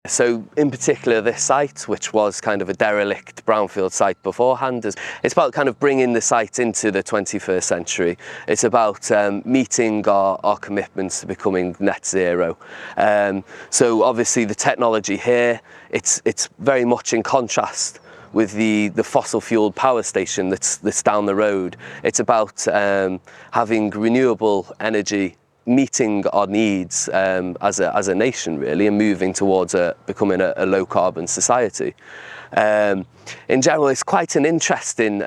So in particular, this site, which was kind of a derelict brownfield site beforehand, it's about kind of bringing the site into the 21st century. It's about meeting our commitments to becoming net zero. So obviously the technology here, it's very much in contrast with the fossil fueled power station that's down the road. It's about having renewable energy meeting our needs as a nation, really, and moving towards becoming a low carbon society. In general, it's quite an interesting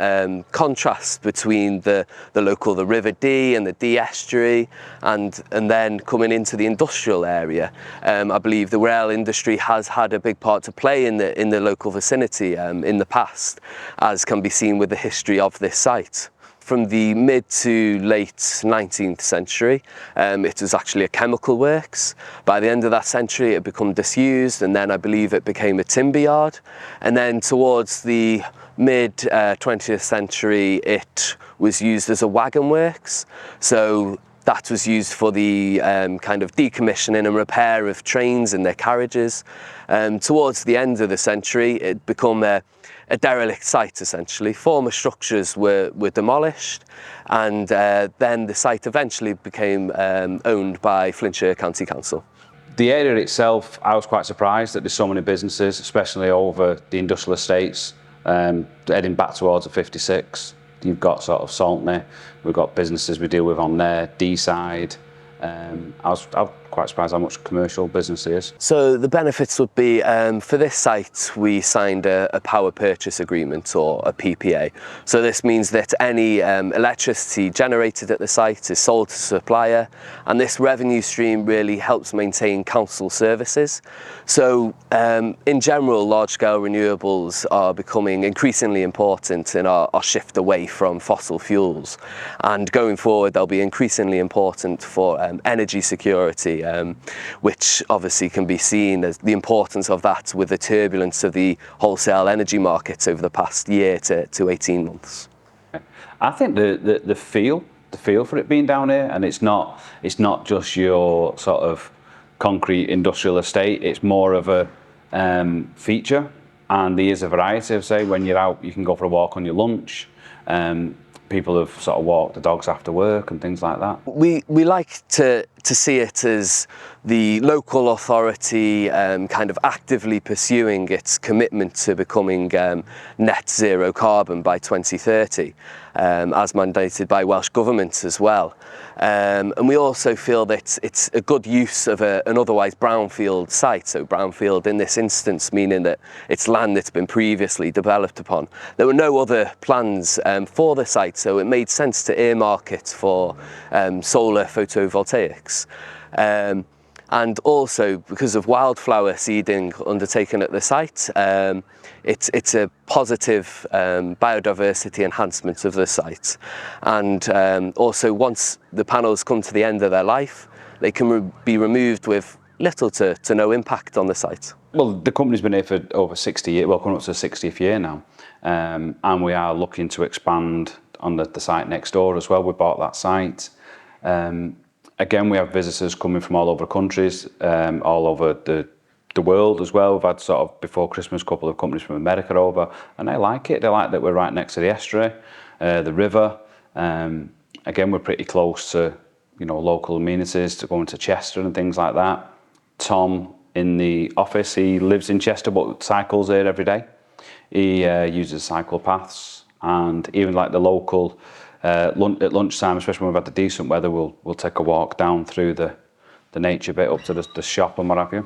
contrast between the River Dee and the Dee estuary, and then coming into the industrial area. I believe the rail industry has had a big part to play in the local vicinity in the past, as can be seen with the history of this site. From the mid to late 19th century, it was actually a chemical works. By the end of that century, it had become disused, and then I believe it became a timber yard. And then towards the mid 20th century, it was used as a wagon works. So that was used for the kind of decommissioning and repair of trains and their carriages. Towards the end of the century, it became a derelict site, essentially. Former structures were demolished, and then the site eventually became owned by Flintshire County Council. The area itself, I was quite surprised that there's so many businesses, especially over the industrial estates, heading back towards the 56. You've got sort of Saltney, we've got businesses we deal with on there, D-side. I was quite surprised how much commercial business there is. So the benefits would be, for this site, we signed a power purchase agreement, or a PPA. So this means that any electricity generated at the site is sold to supplier, and this revenue stream really helps maintain council services. So in general, large-scale renewables are becoming increasingly important in our shift away from fossil fuels. And going forward, they'll be increasingly important for energy security, which obviously can be seen as the importance of that with the turbulence of the wholesale energy markets over the past year to 18 months. I think the feel for it being down here, and it's not just your sort of concrete industrial estate, it's more of a feature, and there is a variety of, say, when you're out, you can go for a walk on your lunch. People have sort of walked the dogs after work and things like that. We like to see it as the local authority kind of actively pursuing its commitment to becoming net zero carbon by 2030, as mandated by Welsh Government as well. And we also feel that it's a good use of an otherwise brownfield site. So brownfield in this instance meaning that it's land that's been previously developed upon. There were no other plans for the site, so it made sense to earmark it for solar photovoltaics. And also, because of wildflower seeding undertaken at the site, it's a positive biodiversity enhancement of the site. And also, once the panels come to the end of their life, they can be removed with little to no impact on the site. Well, the company's been here for over 60 years, well, coming up to the 60th year now, and we are looking to expand on the site next door as well. We bought that site. Again, we have visitors coming from all over the countries, all over the world as well. We've had sort of before Christmas a couple of companies from America over, and they like it. They like that we're right next to the estuary, the river. Again, we're pretty close to, you know, local amenities, to going to Chester and things like that. Tom in the office, he lives in Chester but cycles there every day. He uses cycle paths, and even like the local at lunchtime, especially when we've had the decent weather, we'll take a walk down through the nature bit up to the shop and what have you.